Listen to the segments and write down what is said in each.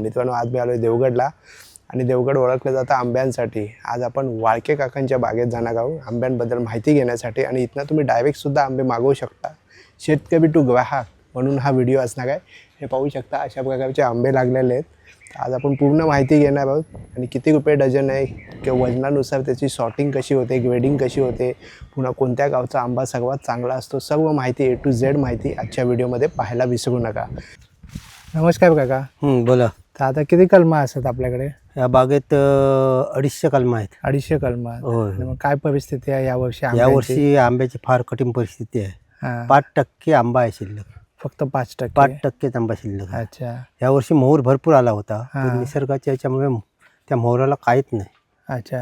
मित्रांनो, आज मी आलोय देवगडला आणि देवगड ओळखलं जातं आंब्यांसाठी. आज आपण वाळके काकांच्या बागेत जाणार आहोत आंब्यांबद्दल माहिती घेण्यासाठी आणि इथनं तुम्ही डायरेक्टसुद्धा आंबे मागवू शकता. शेतकरी टू ग्राहक म्हणून हा व्हिडिओ असणार आहे. हे पाहू शकता अशा प्रकारचे आंबे लागलेले आहेत. आज आपण पूर्ण माहिती घेणार आहोत आणि किती रुपये डझन आहे किंवा वजनानुसार त्याची सॉर्टिंग कशी होते, ग्रेडिंग कशी होते, पुन्हा कोणत्या गावचा आंबा सर्वात चांगला असतो, सर्व माहिती A to Z माहिती आजच्या व्हिडिओमध्ये पाहायला विसरू नका. नमस्कार काका. बोला. तर आता किती कलमा असतात आपल्याकडे या बागेत 250 कलम आहेत. 250 कलमा. होय. मग काय परिस्थिती आहे यावर्षी? यावर्षी आंब्याची फार कठीण परिस्थिती आहे. 5% आंबा आहे शिल्लक. फक्त 5%? 5% आंबा शिल्लक. अच्छा. यावर्षी मोहर भरपूर आला होता, पण निसर्गाच्या याच्यामुळे त्या मोहराला काहीच नाही. अच्छा.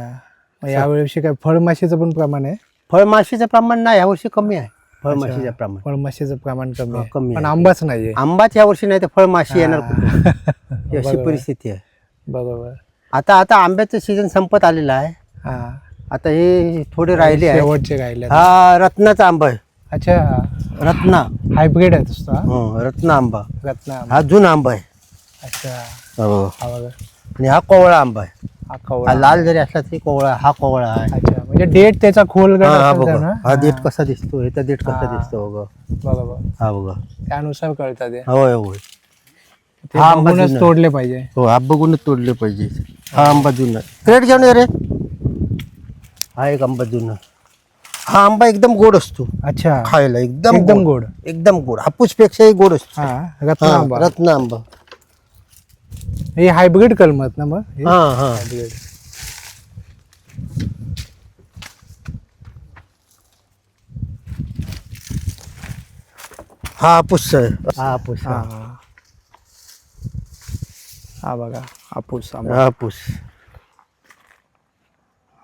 मग यावर्षी काय फळमाशीचं पण प्रमाण आहे? फळमाशीचं प्रमाण नाही, यावर्षी कमी आहे. फळमाशीचं प्रमाण, फळमाशीचं प्रमाण कमी आहे, कमी पण आहे. आंबाच नाहीये. आंबाच यावर्षी नाही तर फळमाशी येणार कुठून? अशी परिस्थिती आहे. बरोबर. आता आंब्याचं सीझन संपत आलेलं आहे. आता हे थोडे राहिले आहे. शेवटचे राहिले. हा रत्नाचा आंबा आहे. अच्छा. रत्ना हायब्रिड आहे तसं? रत्ना आंबा. रत्ना. हा जुना आंबा आहे. अच्छा. हो. हा बघा. आणि हा कोवळा आंबा आहे. हा कवळा. हा लाल जरी असला तरी कोवळा, हा कोवळा आहे. अच्छा, म्हणजे डेट त्याचा खोल हा बघा, हा देठ कसा दिसतो, ह्याचा देठ कसा दिसतो बघा. बरोबर. हा बघा, त्यानुसार कळतात ते. होय होय. ते बघूनच तोडले पाहिजे. हो, हा बघूनच तोडले पाहिजे. हा आंबा जुना. क्रेट घेऊन ये रे. हा एक आंबा जुना. हा आंबा एकदम गोड असतो. अच्छा. खायला एकदम गोड. एकदम गोड, हापूस पेक्षाही गोड असतो. हा रत्ना आंबा. रत्ना आंबा. हे हायब्रिड कलमत ना मग? हा हा. हायब्रिड. हा हापूस आहे. हा हापूस. हा हा बघा, हापूस आंबा. हापूस.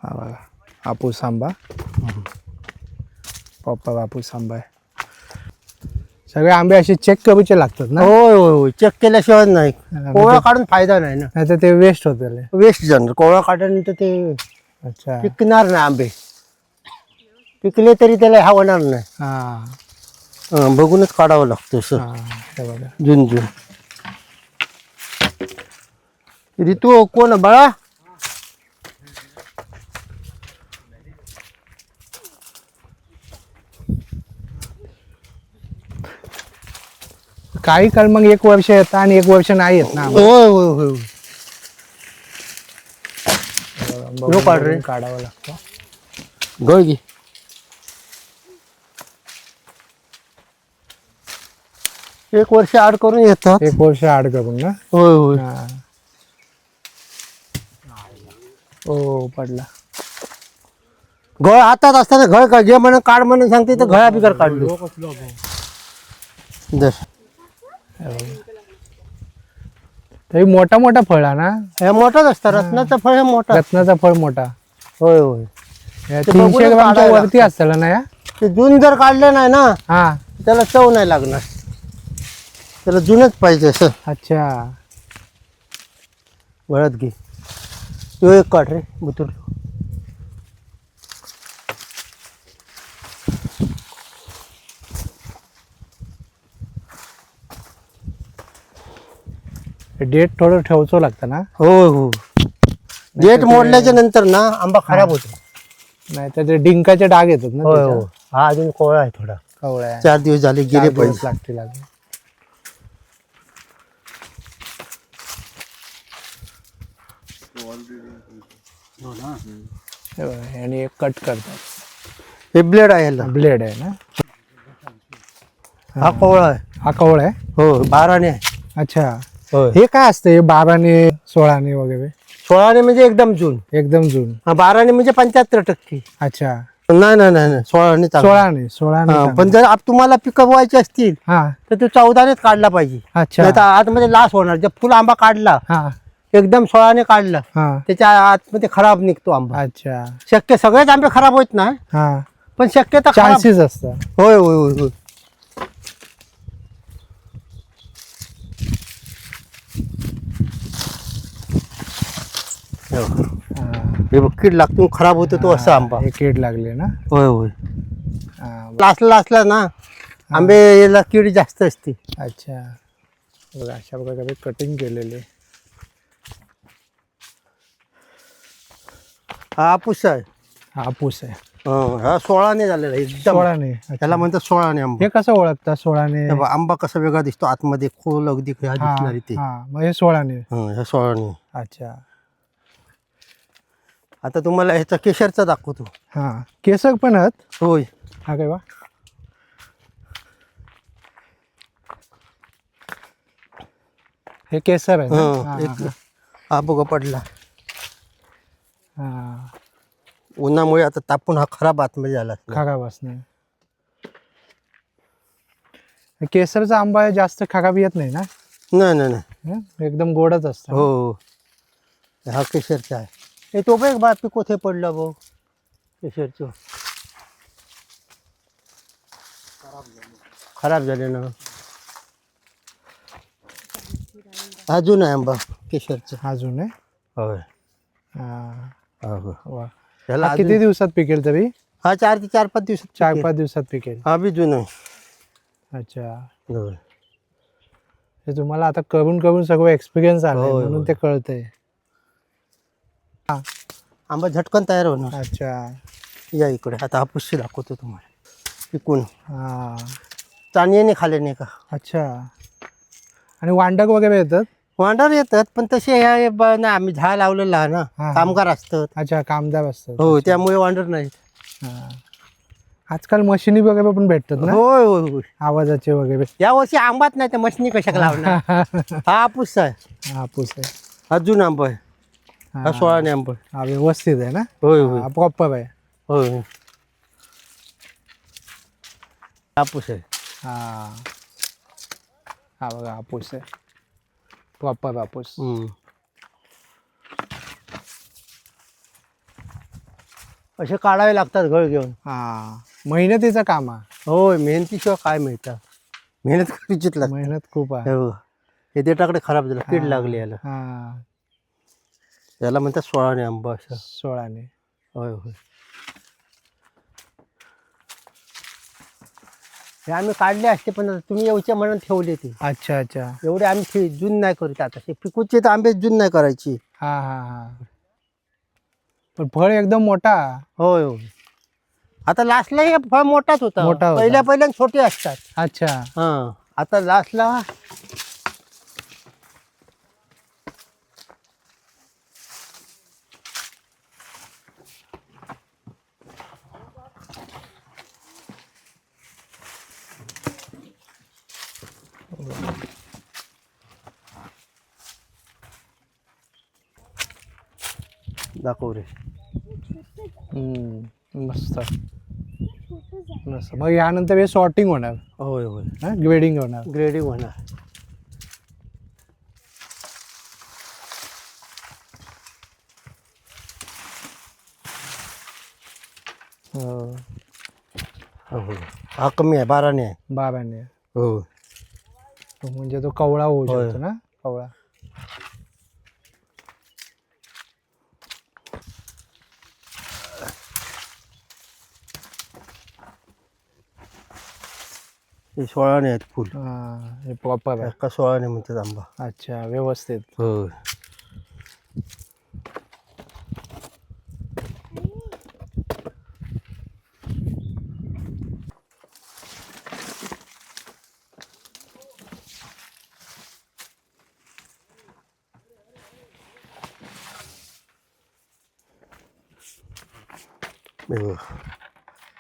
हा बघा, हापूस आंबा. प्रॉपर हापूस आंबा आहे. सगळे आंबे असे चेक करूचे लागतात ना? होय होय होय. चेक केल्याशिवाय नाही. कोवळा काढून फायदा नाही ना. नाही तर ते वेस्ट होते. वेस्ट जाणार. कोवळा काढल्यानंतर ते अच्छा. पिकणार नाही आंबे. पिकले तरी त्याला हा होणार नाही. हा. बघूनच काढावं लागतं सर. हे बघा. जून ऋतू कोण बाळा? काही काळ मग 1 वर्ष येतात आणि 1 वर्ष नाही येत ना? होय होय होय. काढ रे. काढावं लागतं. गळ घे. एक वर्ष आड करून येतात. 1 वर्ष आड करून ना? होय होय. हा. ओ पडला. गळ हातात असताना घळ का जे म्हणून काढ म्हणून सांगते तर घळा बिगर काढलो. तरी मोठा मोठा फळ आहे ना? हे मोठाच असतं. रत्नाचं फळ हे मोठा. रत्नाचा फळ मोठा. होय होय. 300 ग्रामच्या वरती असतं ना? या ते जून जर काढलं नाही ना हा, त्याला चव नाही लागणार. त्याला जुनच पाहिजे असं. अच्छा. वळत घे. तो एक काढ रे बुतूर. डेट थोडं ठेवतो लागतं ना? हो हो. डेट मोडल्याच्या नंतर ना आंबा खराब होतो. नाही तर ते डिंकाचे डाग येतात ना? हो हो. हा अजून कोवळा आहे थोडा. कवळ्या 4 दिवस झाले गेले पाहिजे. लागतील अजून. हे बघा, आणि एक कट करतात. हे ब्लेड आहे ह्याला. ब्लेड आहे ना? हा कोवळा आहे. हा कवळ आहे. हो 12ने आहे. अच्छा. होय. हे काय असतं हे 12ने 16ने वगैरे? 16ने म्हणजे एकदम जून. एकदम जून. हा 12ने म्हणजे 75%. अच्छा. नाही नाही नाही 16ने. 16ने. पण जर तुम्हाला पिकवायचे असतील हा. तर तो 14नेच काढला पाहिजे. अच्छा. नाही तर आतमध्ये लास होणार. जर फुल आंबा काढला हा एकदम 16ने काढला हा. त्याच्या आतमध्ये खराब निघतो आंबा. अच्छा. शक्य सगळेच आंबे खराब होत ना, हा. पण शक्यता खराब. चान्सेस असतात. होय होय होय होय. हे बघ कीड लागतो खराब होतो तो असा आंबा. हे कीड लागले ना? होय होय. हा. लासला ना आंबे याला कीड जास्त असते. अच्छा. बघा अशा प्रकारे कटिंग केलेले. हा हापूस आहे. हापूस आहे. हा 16ने झालेला आहे एकदम. 16ने. त्याला म्हणतात 16ने आंबा. हे कसं ओळखता 16ने? हे बघ, आंबा कसा वेगळा दिसतो आतमध्ये, खोल अगदी हा हा दिसणार इथे. हा, मग हे 16ने. ह्या 16ने. अच्छा. आता तुम्हाला ह्याचा केशरचा दाखवतो. हा, केसर पण आहेत. होय. हा काय वा. हे केसर आहे ना? हा, एक हा बघा पडला. हा. उन्हामुळे आता तापून हा खराब आतमध्ये झाला. खराब असणे. केसरचा आंबा जास्त खराब येत नाही ना? नाही नाही नाही. हं? एकदम गोडच असतं. हो, हा केशरचा आहे. हे तो बघ बापी कोथे पडला भाऊ केशरचं. खराब झाले ना. अजून आहे आंबा केशरचा. अजून आहे. होय. हा. वा. त्याला हा किती दिवसात पिकेल तरी? हा 4 ते 4-5 दिवसात. 4-5 दिवसात पिकेल. हा बी जुना आहे. अच्छा. होय. हे तुम्हाला आता करून करून सगळं एक्सपिरियन्स आलाय होय, म्हणून होय. ते कळतंय. आंबा झटकन तयार होणार. अच्छा. या इकडे आता हापूसशी दाखवतो तुम्हाला पिकून. हा. चांदीने खाल्ले नाही का. अच्छा. आणि वांडक वगैरे येतात? वांडार येतात पण तसे ना आम्ही झाड लावलेलं आहे ना, हा. कामगार असतात. अच्छा, कामदार असतात. हो, त्यामुळे वांडर नाहीत. हा. आजकाल मशिनी वगैरे पण भेटतात ना, होय होय होय. आवाजाचे वगैरे. या वर्षी आंबाच नाही तर मशनी कशाक लावणार. हा हापूस आहे. हापूस आहे. अजून आंबा आहे. हा 16ने आंबा आहे. हा, व्यवस्थित आहे ना? होय होय प्रॉपर आहे. होय होय. हापूस आहे. हा. हा बघा, हापूस आहे. प्रॉपर हापूस. असे काढावे लागतात घळ घेऊन. हा, मेहनतीचं काम आहे. होय, मेहनतीशिवाय काय मिळतं. मेहनत करायचीच लागते. मेहनत खूप आहे. हे बघा, हे देठाकडे खराब झालं, कीड लागली याला. हा. याला म्हणतात 16ने आंबा असं. 16ने. होय होय. हे आम्ही काढले असते पण आता तुम्ही येऊच्या म्हणून ठेवले ते. अच्छा अच्छा. एवढे आम्ही जून नाही करीत आता. हे पिकूचे तर आंबे जून नाही करायची. हा हा हा. पण फळ एकदम मोठा. होय होय. आता लास्टला हे फळ मोठाच होता. मोठा होता. पहिल्या छोटे असतात. अच्छा. हा, आता लास्टला दाखव रे. मस्त मस्त. मग यानंतर हे सॉर्टिंग होणार. होय होय. ग्रेडिंग होणार. ग्रेडिंग होणार. हो. हो. हा कमी आहे, 12ने आहे. 12ने. हो. म्हणजे तो कवळा होऊ होय. शकतो ना, कवळा. हे 16ने आहेत फुल. हा, हे प्रॉपर आहे. एका 16ने म्हणतात आंबा. अच्छा, व्यवस्थित. हो.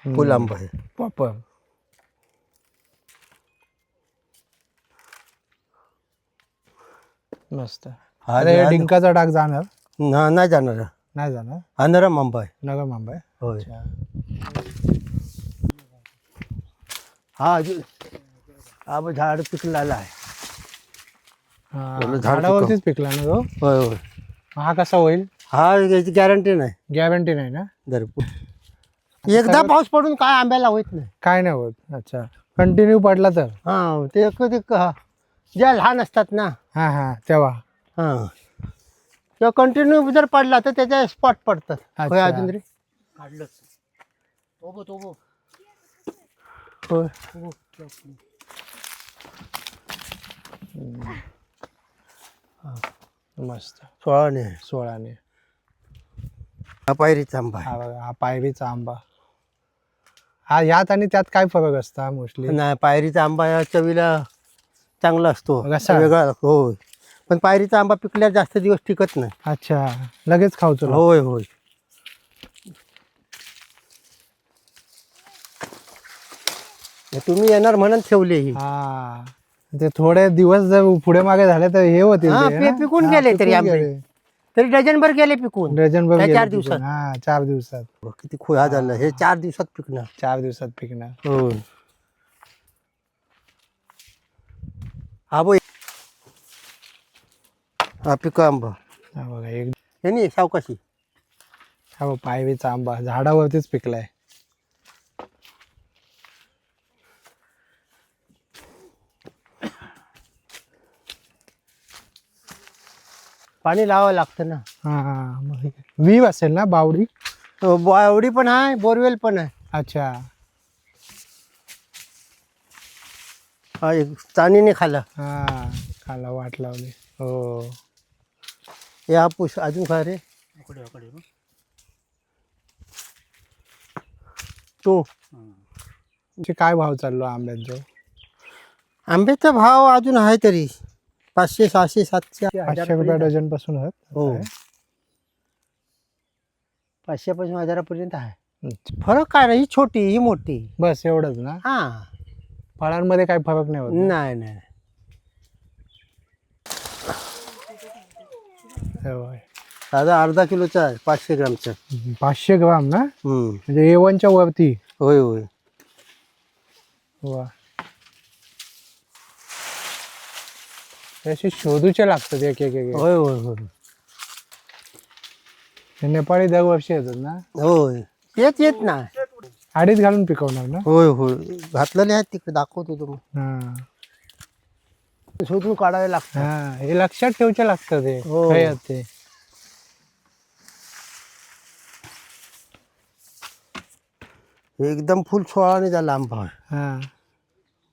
फुल आंबा आहे. प्रॉपर. मस्त. हा अरे हे डिंकाचा डाग जाणार? नाही जाणार. नाही जाणार. हा नरम आंबा आहे. नरम आंबा आहे. होय. अच्छा. हा हा झाड पिकलेला आहे. हा, झाड झाडावरतीच पिकला ना तो? होय होय. हा कसा होईल? हा याची गॅरंटी नाही. गॅरंटी नाही ना? दरपूर एकदा पाऊस पडून काय आंब्याला होत नाही. काय नाही होत. अच्छा, कंटिन्यू पडला तर? हा, ते ज्या लहान असतात ना, हा हा, तेव्हा. हा, तेव्हा कंटिन्यू जर पडला तर त्याच्या स्पॉट पडतात. होय अजून रे काढलं. होय. मस्त. 16ने. 16ने. हा पायरीचा आंबा आहे. हा बघा, हा पायरीचा आंबा. हा यात आणि त्यात काय फरक असता मोस्टली? नाही, पायरीचा आंबा या चवीला चांगला असतो, कसा? वेगळा लागतो. होय, पण पायरीचा आंबा पिकल्यावर जास्त दिवस टिकत नाही. अच्छा, लगेच खाऊचो. होय होय. तुम्ही येणार म्हणून ठेवले ही. हा, ते थोडे दिवस जर पुढे मागे झाले तर हे होतील हा, ते, ना? पिकून हा, गेले तरी पिकून आंबे. गेले. तरी डझनभर गेले पिकून. डझन भर त्या गेले 4 पिकून. दिवसात. हा, 4 दिवसात. किती खोया झालं हे, 4 दिवसात पिकणार. 4 दिवसात पिकणार. हो. हा बो, हा पिक आंबा. हा बघा, एक हे नाही सावकाशी. हा बघ, पायरीचा आंबा झाडावरतीच पिकलाय. पाणी लावावं लागतं ना. हा हा, मग विहीर असेल ना, बावडी? बावडी पण आहे, बोरवेल पण आहे. अच्छा. हा, एक चाणीने खाला. हा, खाला वाट लावली. हो. हे हापूस अजून खा रे. तो काय भाव चाललो आंब्यांचा? आंब्याचा भाव अजून आहे तरी 500, 600, 700, 500 रुपये डझन पासून आहेत. हो, 500 पासून 1000पर्यंत आहे. अच्छा. फरक काय नाही, ही छोटी ही मोठी. बस एवढंच ना? हा, फळांमध्ये काही फरक नाही होत ना? नाही नाही. होय. साधा अर्धा किलोचा आहे, 500 ग्रामचा. 500 ग्राम ना? हम्म. म्हणजे A1च्या वरती. होय होय. वा, असे शोधूचे लागतात एक एक एक. होय होय होय. हे नेपाळी दरवर्षी येतात ना? होय, येत ना. आडीच घालून पिकवणार ना? होय होय, घातलेले आहेत तिकडे, दाखवतो तुम्ही. हा शोधून काढावे लागतात. हा, हे लक्षात ठेवचे लागतं ते. हो. काय आहेत ते. एकदम फुल सोळाने झाला आंबा आहे. हा.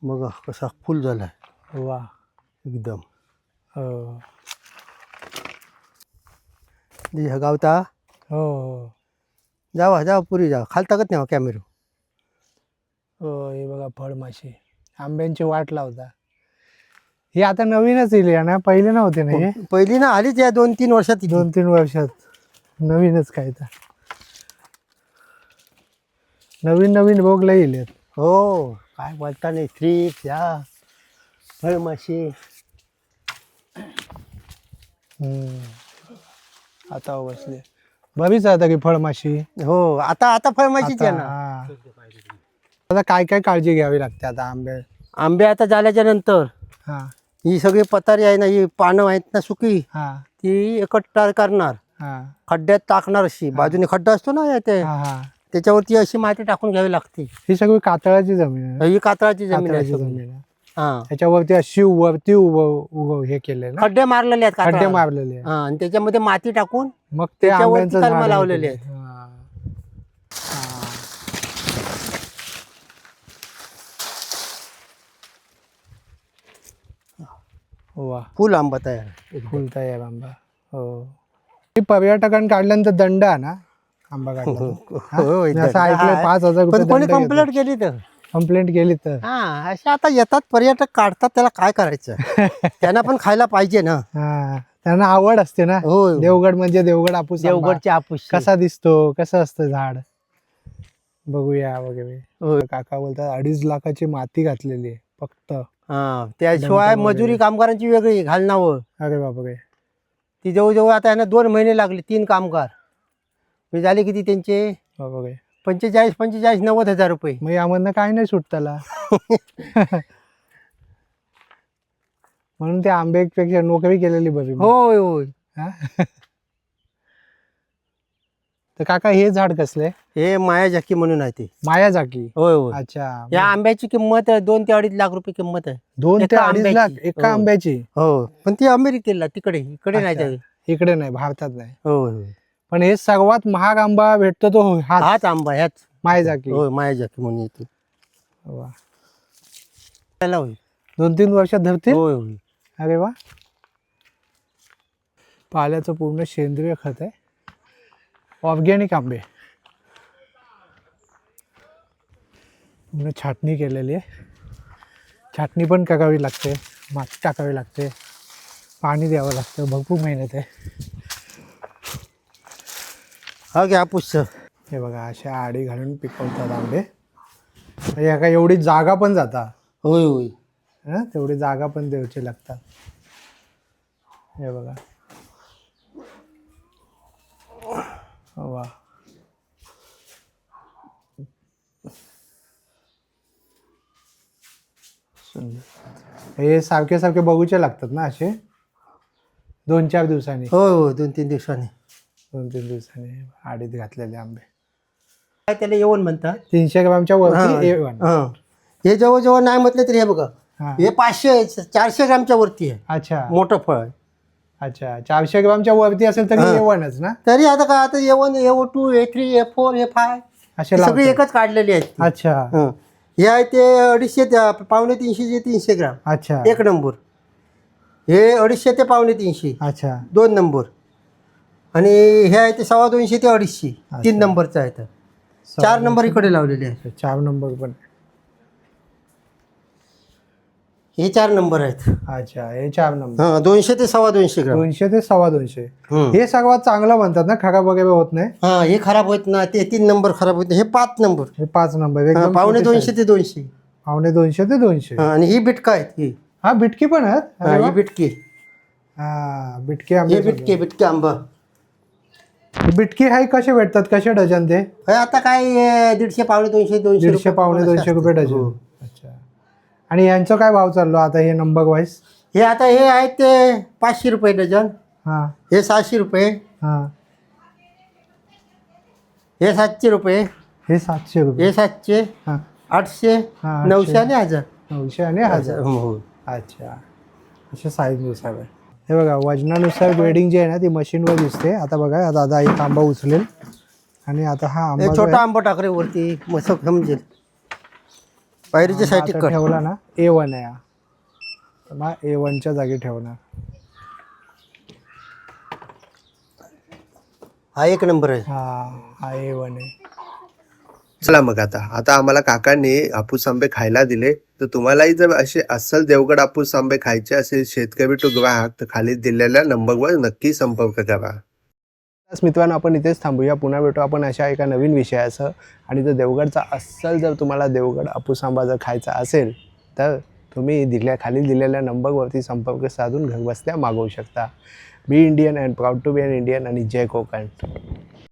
बघा कसा फुल झालाय वा. एकदम. हो दी गावता. हो हो. जावा पुरी जावा, खाली टाकत नाही कॅमेरा. हो, हे बघा फळमाशी आंब्यांची वाट लावता. ही आता नवीनच येईल ना, पहिले नव्हते ना हे? पहिली ना आलीच या 2-3 वर्षात. 2-3 वर्षात नवीनच काय तर. नवीन नवीन रोग लय येईल. हो, काय बोलता नाही. थ्रीप या फळमाशी. आता बसले बरीच आता की फळमाशी. हो, आता फळमाशीच आहे ना. हा. आता काय काय काळजी घ्यावी लागते आता आंबे आता झाल्याच्या नंतर हा ही सगळी पतारी आहे ना, ही पानं आहेत ना सुकी, हा ती एकत्र करणार, हा खड्ड्यात टाकणार. अशी बाजूने खड्डा असतो ना ते, हा हा. त्याच्यावरती अशी माती टाकून घ्यावी लागते. ही सगळी कातळाची जमीन आहे. ही कातळाची जमीन आहे कातळाची सगळी. जमीन आहे. हा, त्याच्यावरती अशी वरती उभं हे केलंय ना, खड्डे मारलेले आहेत खड्डे कातळाला. मारलेले आहे. हा, आणि त्याच्यामध्ये माती टाकून मग ते त्याच्यावरती आंब्यांचं कलमं झाड लावलेले होते. आहेत. हा. हा. वा, फुल आंबा तयार. फुल तयार आंबा. हो, हे पर्यटकांनी काढल्यानंतर दंड आहे ना आंबा काढला हो, असं ऐकलं. 5,000 पण कोणी रुपये कंप्लेंट केली तर. कंप्लेंट केली तर हा, असे आता येतात पर्यटक, काढतात, त्याला काय करायचं. त्यांना पण खायला पाहिजे ना. हा, त्यांना आवड असते ना. हो, देवगड म्हणजे देवगड हापूस आंबा. देवगडचे हापूस कसा दिसतो, कसं असतं झाड, बघूया वगैरे. हो. काका बोलतात 2.5 लाखाची माती घातलेली आहे फक्त. हा, त्याशिवाय मजुरी कामगारांची वेगळी घालनावं. अरे बापरे. ती जवळजवळ आता यांना 2 महिने लागले. 3 कामगार मी झाले किती त्यांचे, बापरे. 45-90 हजार रुपये. मग यामधनं काय नाही सुट त्याला. म्हणून ते आंब्यापेक्षा नोकरी केलेली बरी. होय होय. हा? तर काका हे झाड कसले? हे माया जाकी म्हणून आहे ते. माया जाकी. होय होय. अच्छा. या आंब्याची किंमत 2 ते 2.5 लाख रुपये किंमत आहे. 2 ते एका 2.5 लाख आंब्याची. एका हो. आंब्याची? हो, पण ती अमेरिकेला तिकडे, इकडे नाही अच्छा. त्याची. इकडे नाही, भारतात नाही. होय होय. पण हे सर्वात महाग आंबा भेटतो तो हाच आंबा, ह्याच माया जाकी. होय, माया जाकी म्हणून येतो. वा. त्याला होय. 2-3 वर्षात धरतील. होय होय. अरे वा. पाल्याचं पूर्ण सेंद्रिय खत आहे. ऑर्गॅनिक आंबे छाटणी केलेली आहे. छाटणी पण करावी लागते, माती टाकावी लागते, पाणी द्यावं लागतं, भरपूर मेहनत आहे. हा घ्या हापूस. हे बघा अशा आडी घालून पिकवतात आंबे. म्हणजे का एवढी जागा पण जाता. होय होय. हां तेवढी जागा पण द्यायची लागतात. हे बघा वा सुंदर. हे सारखे सारखे बघूचे लागतात ना असे 2-4 दिवसांनी. होय होय 2-3 दिवसांनी. 2-3 दिवसांनी आडीत घातलेले आंबे. काय त्याला येवण म्हणतात. 300 ग्रामच्या वरती हां. A1. हां. हे जवळ नाही म्हटलं तरी हे बघा हां. हे 500-400 ग्रामच्या वरती आहे. अच्छा मोठं फळ आहे. अच्छा 400 ग्रामच्या वरती असेल तरी हां. A1च ना. तरी आता काय आता A1 A2 A3 A4 A5 असे सगळी लावतात. एकच काढलेली आहेत. अच्छा हं. हे आहे ते 250 350 300 ग्राम अच्छा 1 नंबर. हे 250 ते 350 अच्छा 2 नंबर. आणि हे आहे ते 250 ते 250 3 नंबरचं आहे. तर 4 नंबर इकडे लावलेले आहे. 4 नंबर पण. हे 4 नंबर आहेत. अच्छा हे 4 नंबर. हां 200 ते 250 ग्राम. 200 ते 250. हं. हे सर्वात चांगलं म्हणतात ना, खराब वगैरे होत नाही. हां हे खराब होत ना. ते 3 नंबर खराब होत नाही. हे 5 नंबर. हे 5 नंबर हां, एकदम 250 ते 200. 250 ते 200. हां, आणि ही बिटका आहेत ही. हा बिटकी पण आहेत. हां, अरे वा. ही बिटकी. हा बिटकी आंबे. हे बिटके आंबा. बिटकी हाय कसे भेटतात, कसे डझन ते. हे आता काय 150 250 200 150 200 रुपये डझन. हो. अच्छा. आणि यांचा काय भाव चाललो आता हे नंबर वाईज. हे आता हे आहेत ते 500 रुपये डझन. हां हे 600 रुपये. हां हे 700 रुपये. हे 700 रुपये. हे 700 हां 800 हां, 900 आणि 1000. 900 आणि 1000. हो. अच्छा असे साईजनुसार आहे. हे बघा वजनानुसार ग्रेडिंग जी आहे ना ती मशीनवर दिसते. आता बघा दादा एक आंबा उचलेल आणि आता हा हे आंबा जो छोटा आहे, आंबा टाकरे वरती मस्त समजेल. पायरीच्या आंबा साईडची आता कट. ठेवला ना A1 आहे हा. तर मग A1च्या जागी ठेवणार. हा 1 नंबर आहे. हा A1 आहे. चला मग आता आम्हाला काकांनी हापूस आंबे खायला दिले. तर तुम्हालाही जर असे अस्सल देवगड हापूस आंबे खायचे असेल, शेतकरी टू ग्राहक, तर खाली दिलेल्या नंबरवर नक्की संपर्क करा. मित्रांनो आपण इथेच थांबूया. पुन्हा भेटू आपण अशा एका नवीन विषयासह. आणि जर देवगडचा अस्सल जर तुम्हाला देवगड हापूस आंबा जर खायचा असेल तर तुम्ही खाली दिलेल्या नंबरवरती संपर्क साधून घरबसल्या मागवू शकता. Be Indian and proud to be an Indian आणि जय कोकण.